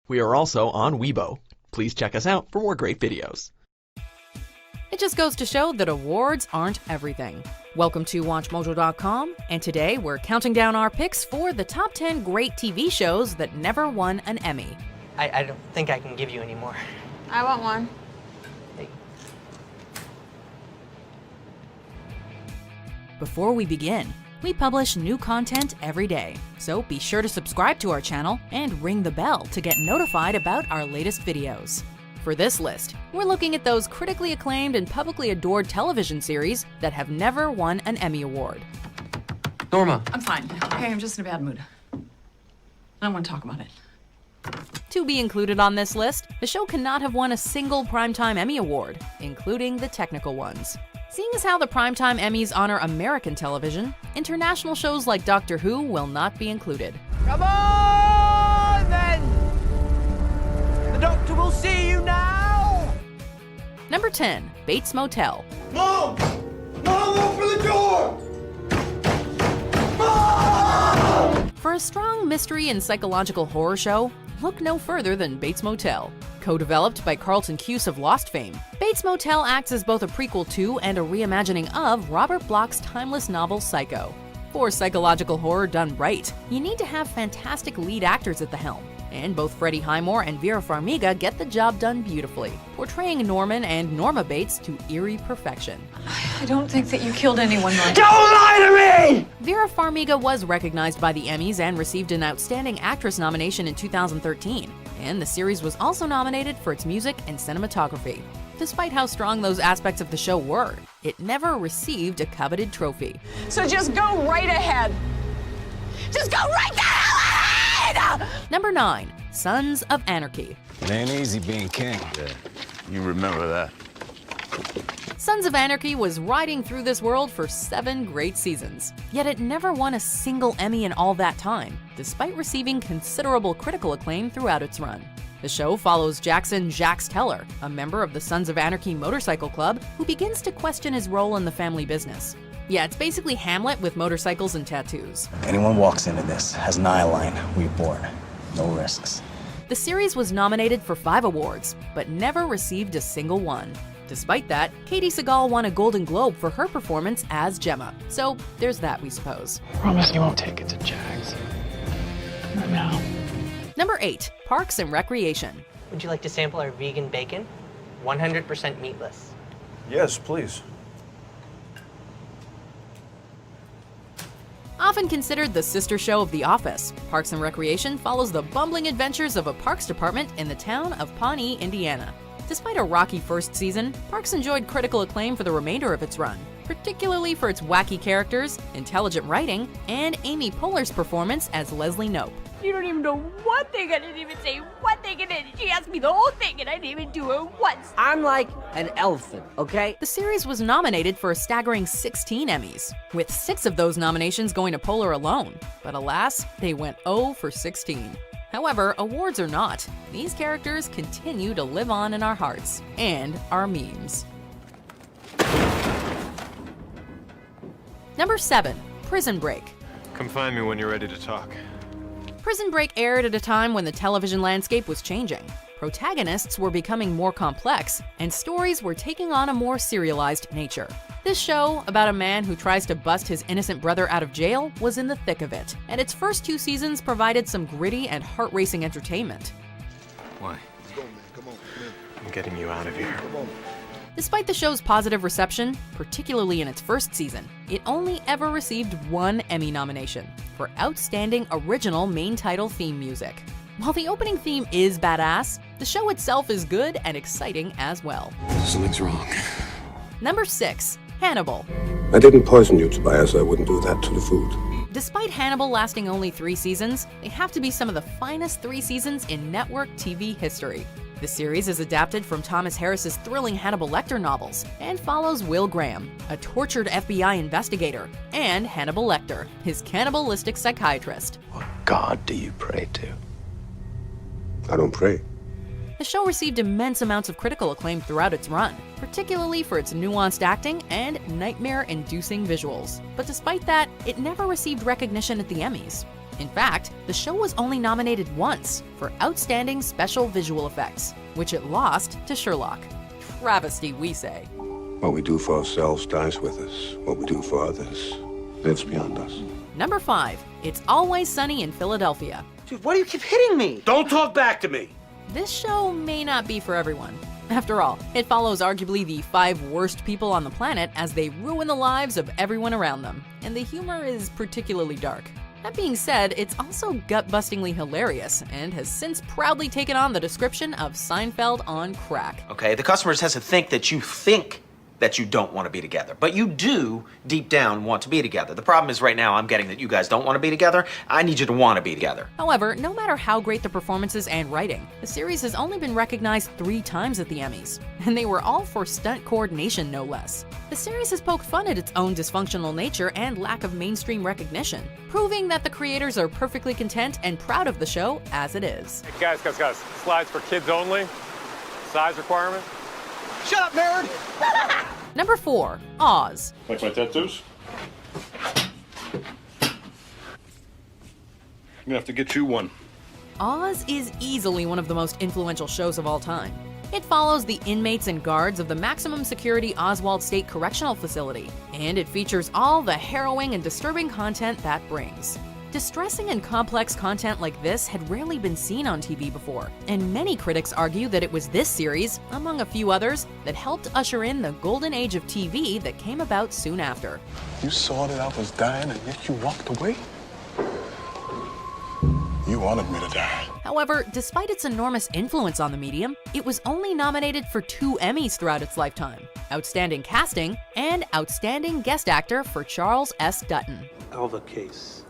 We are also on Weibo. Please check us out for more great videos. It just goes to show that awards aren't everything. Welcome to WatchMojo.com, and today we're counting down our picks for the top 10 great TV shows that never won an Emmy. I don't think I can give you any more. I want one. Hey. Before we begin, we publish new content every day, so be sure to subscribe to our channel and ring the bell to get notified about our latest videos. For this list, we're looking at those critically acclaimed and publicly adored television series that have never won an Emmy Award. Norma. I'm fine. Okay, I'm just in a bad mood. I don't want to talk about it. To be included on this list, the show cannot have won a single Primetime Emmy Award, including the technical ones. Seeing as how the Primetime Emmys honor American television, international shows like Doctor Who will not be included. Come on, then! The doctor will see you now! Number 10, Bates Motel. Mom! Mom, open the door! Mom! For a strong mystery and psychological horror show, look no further than Bates Motel. Co-developed by Carlton Cuse of Lost fame, Bates Motel acts as both a prequel to and a reimagining of Robert Bloch's timeless novel Psycho. For psychological horror done right, you need to have fantastic lead actors at the helm, and both Freddie Highmore and Vera Farmiga get the job done beautifully, portraying Norman and Norma Bates to eerie perfection. I don't think that you killed anyone, Mike. Don't lie to me! Vera Farmiga was recognized by the Emmys and received an Outstanding Actress nomination in 2013, and the series was also nominated for its music and cinematography. Despite how strong those aspects of the show were, it never received a coveted trophy. So just go right ahead. Just go right the hell ahead! Number 9, Sons of Anarchy. It ain't easy being king. Yeah, you remember that. Sons of Anarchy was riding through this world for 7 great seasons, yet it never won a single Emmy in all that time, despite receiving considerable critical acclaim throughout its run. The show follows Jackson Jax Teller, a member of the Sons of Anarchy motorcycle club, who begins to question his role in the family business. Yeah, it's basically Hamlet with motorcycles and tattoos. Anyone walks into this has an eye line, we board. No risks. The series was nominated for 5 awards, but never received a single one. Despite that, Katie Sagal won a Golden Globe for her performance as Gemma, so there's that, we suppose. Promise you won't take it to Jags. Not now. Number 8, Parks and Recreation. Would you like to sample our vegan bacon? 100% meatless. Yes, please. Often considered the sister show of The Office, Parks and Recreation follows the bumbling adventures of a parks department in the town of Pawnee, Indiana. Despite a rocky first season, Parks enjoyed critical acclaim for the remainder of its run, particularly for its wacky characters, intelligent writing, and Amy Poehler's performance as Leslie Knope. You don't even know one thing. I didn't even say one thing, and then she asked me the whole thing, and I didn't even do it once. I'm like an elephant, okay? The series was nominated for a staggering 16 Emmys, with 6 of those nominations going to Poehler alone. But alas, they went 0 for 16. However, awards or not, these characters continue to live on in our hearts and our memes. Number 7, Prison Break. Come find me when you're ready to talk. Prison Break aired at a time when the television landscape was changing. Protagonists were becoming more complex, and stories were taking on a more serialized nature. This show, about a man who tries to bust his innocent brother out of jail, was in the thick of it, and its first 2 seasons provided some gritty and heart-racing entertainment. Why? I'm getting you out of here. Despite the show's positive reception, particularly in its first season, it only ever received 1 Emmy nomination for Outstanding Original Main Title Theme Music. While the opening theme is badass, the show itself is good and exciting as well. Something's wrong. Number 6, Hannibal. I didn't poison you, Tobias. I wouldn't do that to the food. Despite Hannibal lasting only 3 seasons, they have to be some of the finest 3 seasons in network TV history. The series is adapted from Thomas Harris's thrilling Hannibal Lecter novels and follows Will Graham, a tortured FBI investigator, and Hannibal Lecter, his cannibalistic psychiatrist. What god do you pray to? I don't pray. The show received immense amounts of critical acclaim throughout its run, particularly for its nuanced acting and nightmare-inducing visuals. But despite that, it never received recognition at the Emmys. In fact, the show was only nominated once for Outstanding Special Visual Effects, which it lost to Sherlock. Travesty, we say. What we do for ourselves dies with us. What we do for others lives beyond us. Number 5, It's Always Sunny in Philadelphia. Dude, why do you keep hitting me? Don't talk back to me! This show may not be for everyone. After all, it follows arguably the 5 worst people on the planet as they ruin the lives of everyone around them, and the humor is particularly dark. That being said, it's also gut-bustingly hilarious and has since proudly taken on the description of Seinfeld on crack. Okay, the customers has to think that you don't want to be together, but you do deep down want to be together. The problem is right now I'm getting that you guys don't want to be together. I need you to want to be together. However, no matter how great the performances and writing, the series has only been recognized 3 times at the Emmys, and they were all for stunt coordination no less. The series has poked fun at its own dysfunctional nature and lack of mainstream recognition, proving that the creators are perfectly content and proud of the show as it is. Hey, guys, slides for kids only? Size requirement? Shut up, nerd! Number 4, Oz. Like my tattoos? I'm gonna have to get you one. Oz is easily one of the most influential shows of all time. It follows the inmates and guards of the maximum security Oswald State Correctional Facility, and it features all the harrowing and disturbing content that brings. Distressing and complex content like this had rarely been seen on TV before, and many critics argue that it was this series, among a few others, that helped usher in the golden age of TV that came about soon after. You saw that I was dying and yet you walked away? You wanted me to die. However, despite its enormous influence on the medium, it was only nominated for 2 Emmys throughout its lifetime: Outstanding Casting and Outstanding Guest Actor for Charles S. Dutton. Call the case.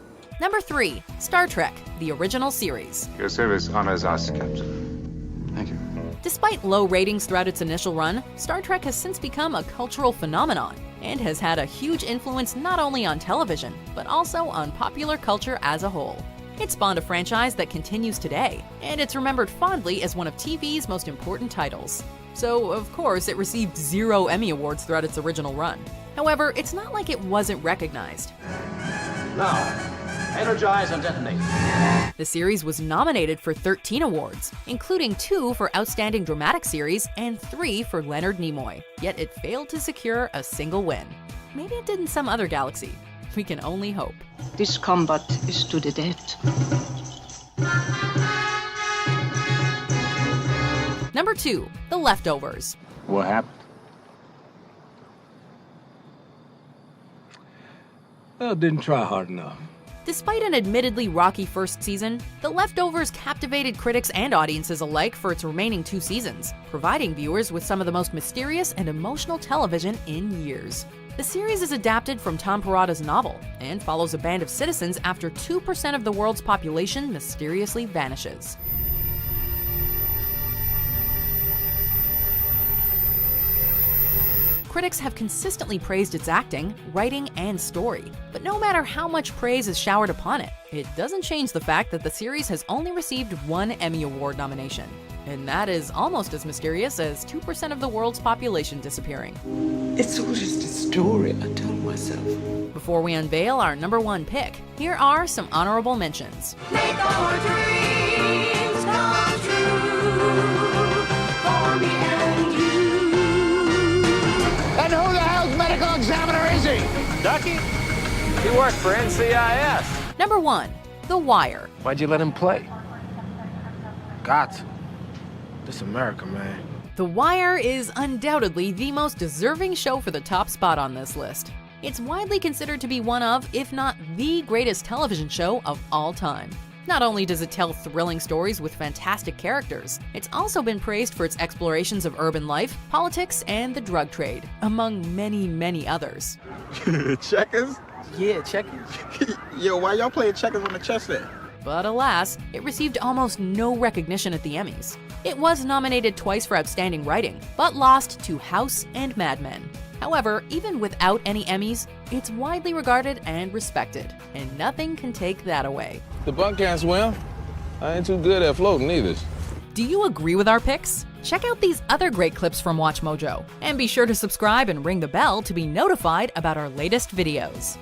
Number 3, Star Trek, the original series. Your service honors us, Captain. Thank you. Despite low ratings throughout its initial run, Star Trek has since become a cultural phenomenon and has had a huge influence not only on television, but also on popular culture as a whole. It spawned a franchise that continues today, and it's remembered fondly as one of TV's most important titles. So, of course, it received 0 Emmy Awards throughout its original run. However, it's not like it wasn't recognized. Now, energize and detonate. The series was nominated for 13 awards, including 2 for Outstanding Dramatic Series and 3 for Leonard Nimoy, yet it failed to secure a single win. Maybe it did in some other galaxy. We can only hope. This combat is to the death. Number 2, The Leftovers. What happened? Well, didn't try hard enough. Despite an admittedly rocky first season, The Leftovers captivated critics and audiences alike for its remaining 2 seasons, providing viewers with some of the most mysterious and emotional television in years. The series is adapted from Tom Perrotta's novel and follows a band of citizens after 2% of the world's population mysteriously vanishes. Critics have consistently praised its acting, writing, and story, but no matter how much praise is showered upon it, it doesn't change the fact that the series has only received 1 Emmy Award nomination. And that is almost as mysterious as 2% of the world's population disappearing. It's all just a story I tell myself. Before we unveil our number 1 pick, here are some honorable mentions. Make our dreams come true for me and you. And who the hell's medical examiner is he? Ducky? He works for NCIS. Number 1, The Wire. Why'd you let him play? Got to. This America, man. The Wire is undoubtedly the most deserving show for the top spot on this list. It's widely considered to be one of, if not the greatest television show of all time. Not only does it tell thrilling stories with fantastic characters, it's also been praised for its explorations of urban life, politics, and the drug trade, among many, many others. Checkers? Yeah, checkers. Yo, why y'all playing checkers on the chess set? But alas, it received almost no recognition at the Emmys. It was nominated twice for Outstanding Writing, but lost to House and Mad Men. However, even without any Emmys, it's widely regarded and respected, and nothing can take that away. The bunk can't swim. I ain't too good at floating either. Do you agree with our picks? Check out these other great clips from WatchMojo, and be sure to subscribe and ring the bell to be notified about our latest videos.